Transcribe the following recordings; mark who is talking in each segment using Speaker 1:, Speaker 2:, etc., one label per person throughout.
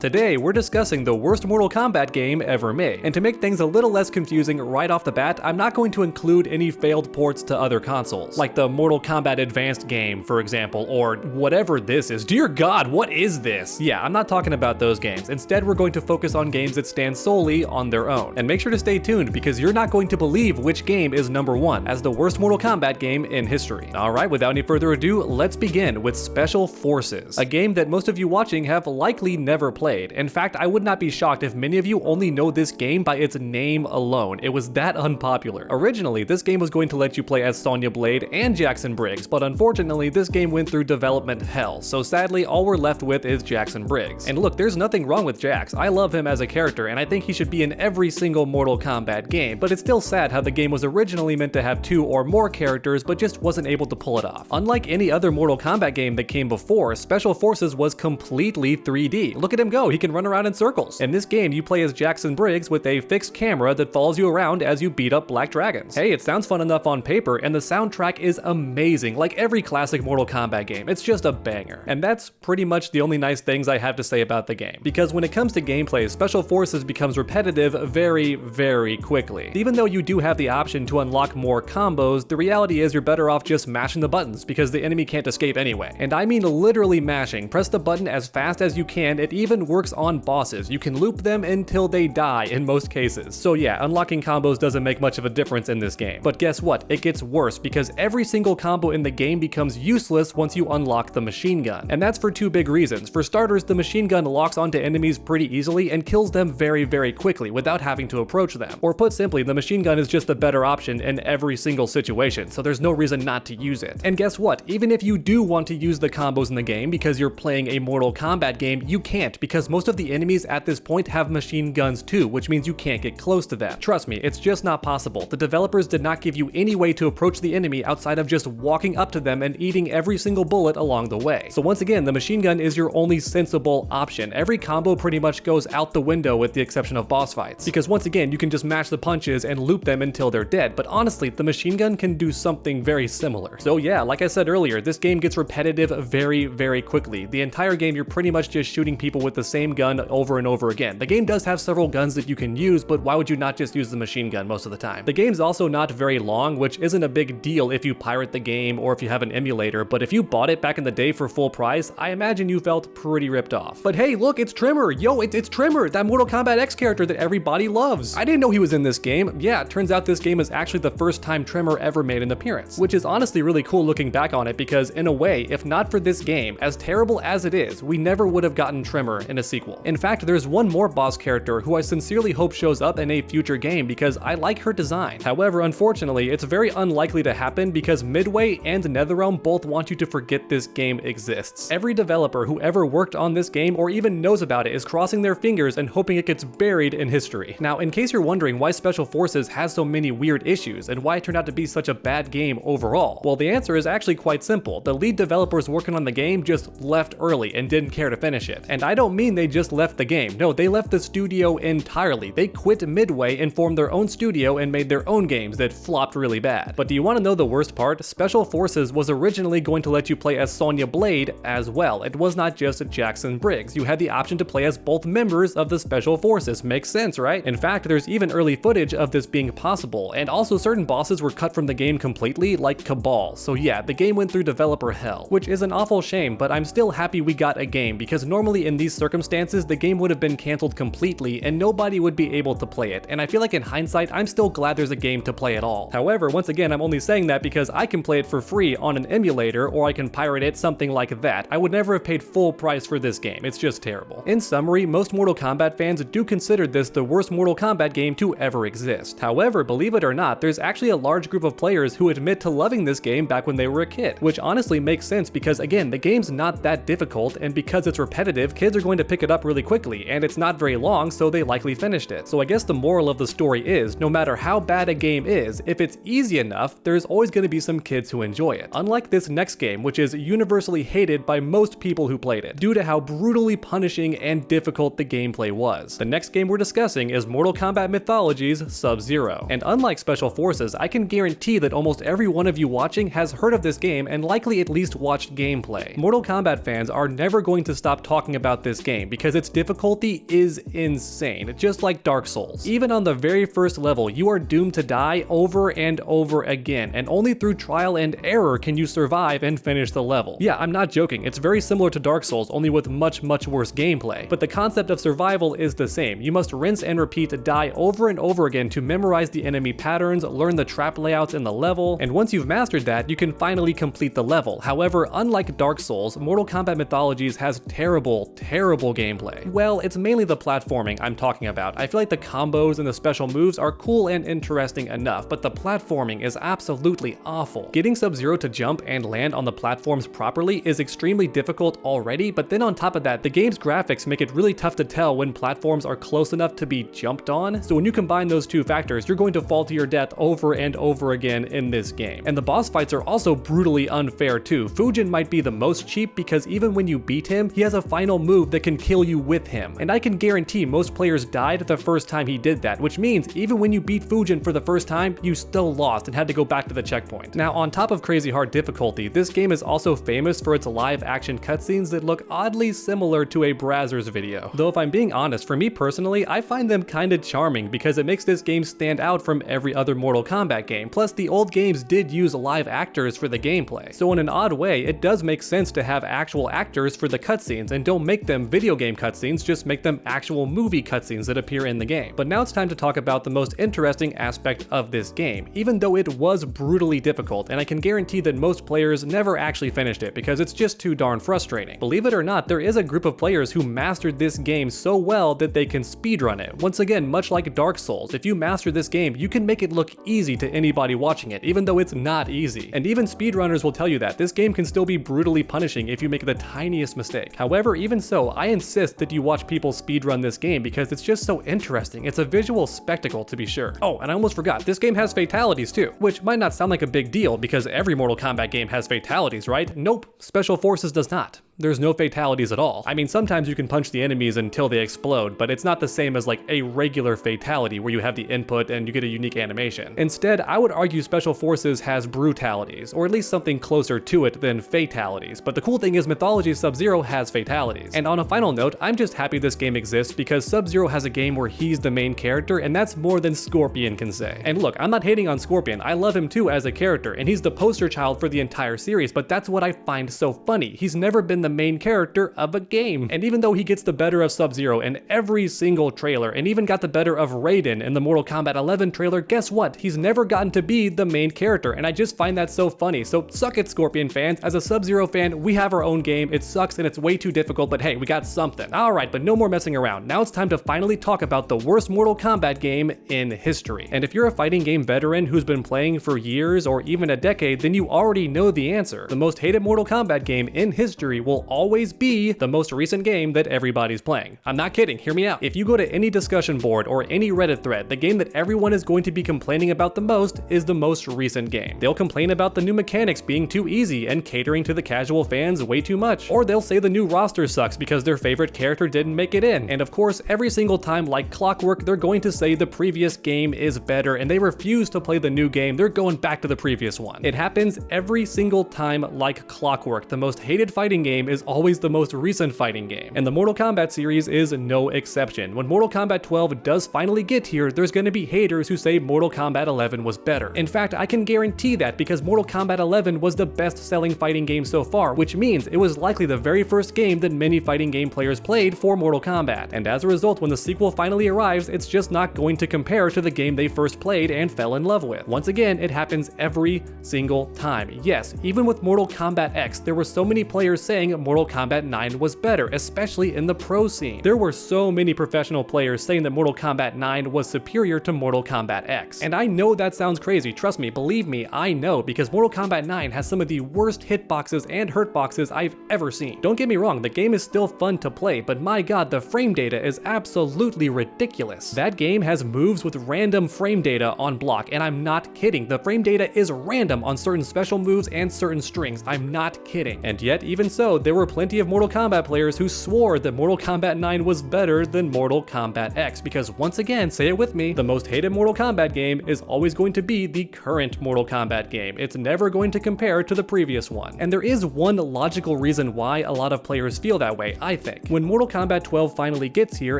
Speaker 1: Today, we're discussing the worst Mortal Kombat game ever made, and to make things a little less confusing right off the bat, I'm not going to include any failed ports to other consoles, like the Mortal Kombat Advanced game, for example, or whatever this is. Dear God, what is this? Yeah, I'm not talking about those games. Instead, we're going to focus on games that stand solely on their own. And make sure to stay tuned, because you're not going to believe which game is #1 as the worst Mortal Kombat game in history. Alright, without any further ado, let's begin with Special Forces, a game that most of you watching have likely never played. In fact, I would not be shocked if many of you only know this game by its name alone. It was that unpopular. Originally, this game was going to let you play as Sonya Blade and Jackson Briggs, but unfortunately, this game went through development hell, so sadly, all we're left with is Jackson Briggs. And look, there's nothing wrong with Jax. I love him as a character, and I think he should be in every single Mortal Kombat game, but it's still sad how the game was originally meant to have 2 or more characters, but just wasn't able to pull it off. Unlike any other Mortal Kombat game that came before, Special Forces was completely 3D. Look at him go, he can run around in circles. In this game, you play as Jackson Briggs with a fixed camera that follows you around as you beat up black dragons. Hey, it sounds fun enough on paper, and the soundtrack is amazing, like every classic Mortal Kombat game. It's just a banger. And that's pretty much the only nice things I have to say about the game, because when it comes to gameplay, Special Forces becomes repetitive very, very quickly. Even though you do have the option to unlock more combos, the reality is you're better off just mashing the buttons, because the enemy can't escape anyway. And I mean literally mashing. Press the button as fast as you can. It even works on bosses. You can loop them until they die in most cases. So yeah, unlocking combos doesn't make much of a difference in this game. But guess what? It gets worse, because every single combo in the game becomes useless once you unlock the machine gun. And that's for 2 big reasons. For starters, the machine gun locks onto enemies pretty easily and kills them very, very quickly without having to approach them. Or put simply, the machine gun is just a better option in every single situation, so there's no reason not to use it. And guess what? Even if you do want to use the combos in the game because you're playing a Mortal Kombat game, you can't, because most of the enemies at this point have machine guns too, which means you can't get close to them. Trust me, it's just not possible. The developers did not give you any way to approach the enemy outside of just walking up to them and eating every single bullet along the way. So once again, the machine gun is your only sensible option. Every combo pretty much goes out the window with the exception of boss fights, because once again, you can just mash the punches and loop them until they're dead, but honestly, the machine gun can do something very similar. So yeah, like I said earlier, this game gets repetitive very, very quickly. The entire game, you're pretty much just shooting people with the same gun over and over again. The game does have several guns that you can use, but why would you not just use the machine gun most of the time? The game's also not very long, which isn't a big deal if you pirate the game or if you have an emulator, but if you bought it back in the day for full price, I imagine you felt pretty ripped off. But hey, look, it's Trimmer! Yo, it's Trimmer, that Mortal Kombat X character that everybody loves! I didn't know he was in this game. Yeah, it turns out this game is actually the first time Trimmer ever made an appearance, which is honestly really cool looking back on it, because in a way, if not for this game, as terrible as it is, we never would have gotten Trimmer in a sequel. In fact, there's one more boss character who I sincerely hope shows up in a future game, because I like her design. However, unfortunately, it's very unlikely to happen because Midway and NetherRealm both want you to forget this game exists. Every developer who ever worked on this game or even knows about it is crossing their fingers and hoping it gets buried in history. Now, in case you're wondering why Special Forces has so many weird issues and why it turned out to be such a bad game overall, well, the answer is actually quite simple. The lead developers working on the game just left early and didn't care to finish it. And I don't mean they just left the game. No, they left the studio entirely. They quit Midway and formed their own studio and made their own games that flopped really bad. But do you want to know the worst part? Special Forces was originally going to let you play as Sonya Blade as well. It was not just Jackson Briggs. You had the option to play as both members of the Special Forces. Makes sense, right? In fact, there's even early footage of this being possible, and also certain bosses were cut from the game completely, like Cabal. So yeah, the game went through developer hell, which is an awful shame, but I'm still happy we got a game, because normally in these circumstances, the game would have been canceled completely and nobody would be able to play it. And I feel like in hindsight, I'm still glad there's a game to play at all. However, once again, I'm only saying that because I can play it for free on an emulator, or I can pirate it, something like that. I would never have paid full price for this game. It's just terrible. In summary, most Mortal Kombat fans do consider this the worst Mortal Kombat game to ever exist. However, believe it or not, there's actually a large group of players who admit to loving this game back when they were a kid, which honestly makes sense because again, the game's not that difficult, and because it's repetitive, kids are going to pick it up really quickly, and it's not very long, so they likely finished it. So I guess the moral of the story is, no matter how bad a game is, if it's easy enough, there's always going to be some kids who enjoy it. Unlike this next game, which is universally hated by most people who played it, due to how brutally punishing and difficult the gameplay was. The next game we're discussing is Mortal Kombat Mythologies Sub-Zero. And unlike Special Forces, I can guarantee that almost every one of you watching has heard of this game and likely at least watched gameplay. Mortal Kombat fans are never going to stop talking about this game because its difficulty is insane, just like Dark Souls. Even on the very first level, you are doomed to die over and over again, and only through trial and error can you survive and finish the level. Yeah, I'm not joking, it's very similar to Dark Souls, only with much worse gameplay. But the concept of survival is the same. You must rinse and repeat, die over and over again to memorize the enemy patterns, learn the trap layouts in the level, and once you've mastered that, you can finally complete the level. However, unlike Dark Souls, Mortal Kombat Mythologies has terrible gameplay. Well, it's mainly the platforming I'm talking about. I feel like the combos and the special moves are cool and interesting enough, but the platforming is absolutely awful. Getting Sub-Zero to jump and land on the platforms properly is extremely difficult already, but then on top of that, the game's graphics make it really tough to tell when platforms are close enough to be jumped on. So when you combine those two factors, you're going to fall to your death over and over again in this game. And the boss fights are also brutally unfair too. Fujin might be the most cheap because even when you beat him, he has a final move that can kill you with him. And I can guarantee most players died the first time he did that, which means even when you beat Fujin for the first time, you still lost and had to go back to the checkpoint. Now, on top of crazy hard difficulty, this game is also famous for its live action cutscenes that look oddly similar to a Brazzers video. Though if I'm being honest, for me personally, I find them kinda charming because it makes this game stand out from every other Mortal Kombat game. Plus, the old games did use live actors for the gameplay. So in an odd way, it does make sense to have actual actors for the cutscenes, and don't make them video game cutscenes, just make them actual movie cutscenes that appear in the game. But now it's time to talk about the most interesting aspect of this game, even though it was brutally difficult, and I can guarantee that most players never actually finished it because it's just too darn frustrating. Believe it or not, there is a group of players who mastered this game so well that they can speedrun it. Once again, much like Dark Souls, if you master this game, you can make it look easy to anybody watching it, even though it's not easy. And even speedrunners will tell you that this game can still be brutally punishing if you make the tiniest mistake. However, even so, I insist that you watch people speedrun this game because it's just so interesting. It's a visual spectacle, to be sure. Oh, and I almost forgot, this game has fatalities too, which might not sound like a big deal because every Mortal Kombat game has fatalities, right? Nope, Special Forces does not. There's no fatalities at all. I mean, sometimes you can punch the enemies until they explode, but it's not the same as like a regular fatality where you have the input and you get a unique animation. Instead, I would argue Special Forces has brutalities, or at least something closer to it than fatalities. But the cool thing is Mythologies Sub-Zero has fatalities. And on a final note, I'm just happy this game exists because Sub-Zero has a game where he's the main character, and that's more than Scorpion can say. And look, I'm not hating on Scorpion, I love him too as a character, and he's the poster child for the entire series, but that's what I find so funny. He's never been the main character of a game. And even though he gets the better of Sub-Zero in every single trailer, and even got the better of Raiden in the Mortal Kombat 11 trailer, guess what? He's never gotten to be the main character, and I just find that so funny. So suck it, Scorpion fans. As a Sub-Zero fan, we have our own game. It sucks and it's way too difficult, but hey, we got something. Alright, but no more messing around. Now it's time to finally talk about the worst Mortal Kombat game in history. And if you're a fighting game veteran who's been playing for years or even a decade, then you already know the answer. The most hated Mortal Kombat game in history will always be the most recent game that everybody's playing. I'm not kidding, hear me out. If you go to any discussion board or any Reddit thread, the game that everyone is going to be complaining about the most is the most recent game. They'll complain about the new mechanics being too easy and catering to the casual fans way too much. Or they'll say the new roster sucks because their favorite character didn't make it in. And of course, every single time, like clockwork, they're going to say the previous game is better and they refuse to play the new game. They're going back to the previous one. It happens every single time like clockwork. The most hated fighting game is always the most recent fighting game, and the Mortal Kombat series is no exception. When Mortal Kombat 12 does finally get here, there's gonna be haters who say Mortal Kombat 11 was better. In fact, I can guarantee that because Mortal Kombat 11 was the best-selling fighting game so far, which means it was likely the very first game that many fighting game players played for Mortal Kombat. And as a result, when the sequel finally arrives, it's just not going to compare to the game they first played and fell in love with. Once again, it happens every single time. Yes, even with Mortal Kombat X, there were so many players saying Mortal Kombat 9 was better, especially in the pro scene. There were so many professional players saying that Mortal Kombat 9 was superior to Mortal Kombat X. And I know that sounds crazy, trust me, believe me, I know, because Mortal Kombat 9 has some of the worst hitboxes and hurtboxes I've ever seen. Don't get me wrong, the game is still fun to play, but my god, the frame data is absolutely ridiculous. That game has moves with random frame data on block, and I'm not kidding. The frame data is random on certain special moves and certain strings. I'm not kidding. And yet, even so, there were plenty of Mortal Kombat players who swore that Mortal Kombat 9 was better than Mortal Kombat X, because once again, say it with me, the most hated Mortal Kombat game is always going to be the current Mortal Kombat game. It's never going to compare to the previous one. And there is one logical reason why a lot of players feel that way, I think. When Mortal Kombat 12 finally gets here,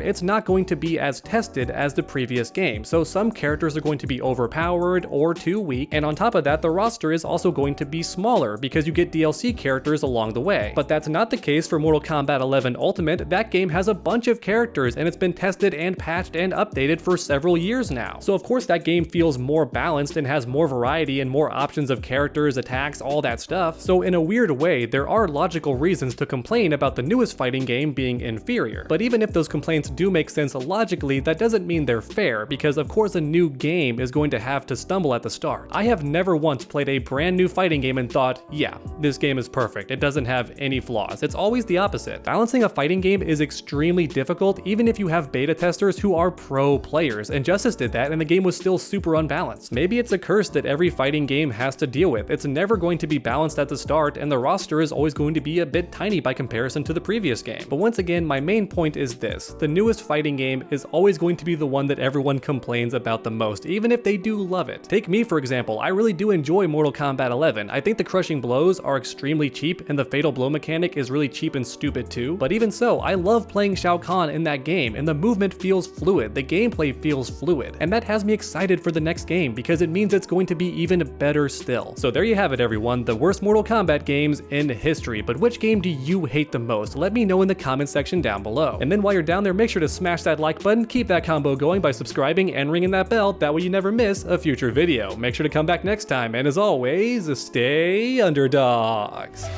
Speaker 1: it's not going to be as tested as the previous game, so some characters are going to be overpowered or too weak, and on top of that, the roster is also going to be smaller because you get DLC characters along the way. But that's not the case for Mortal Kombat 11 Ultimate. That game has a bunch of characters and it's been tested and patched and updated for several years now. So of course that game feels more balanced and has more variety and more options of characters, attacks, all that stuff. So in a weird way, there are logical reasons to complain about the newest fighting game being inferior. But even if those complaints do make sense logically, that doesn't mean they're fair, because of course a new game is going to have to stumble at the start. I have never once played a brand new fighting game and thought, yeah, this game is perfect, it doesn't have any flaws. It's always the opposite. Balancing a fighting game is extremely difficult, even if you have beta testers who are pro players, and Justice did that and the game was still super unbalanced. Maybe it's a curse that every fighting game has to deal with. It's never going to be balanced at the start, and the roster is always going to be a bit tiny by comparison to the previous game. But once again, my main point is this: the newest fighting game is always going to be the one that everyone complains about the most, even if they do love it. Take me for example, I really do enjoy Mortal Kombat 11. I think the crushing blows are extremely cheap and the fatal blow mechanic is really cheap and stupid too, but even so, I love playing Shao Kahn in that game, and the movement feels fluid, the gameplay feels fluid, and that has me excited for the next game because it means it's going to be even better still. So there you have it everyone, the worst Mortal Kombat games in history. But which game do you hate the most? Let me know in the comment section down below. And then while you're down there, make sure to smash that like button, keep that combo going by subscribing and ringing that bell, that way you never miss a future video. Make sure to come back next time, and as always, stay underdogs.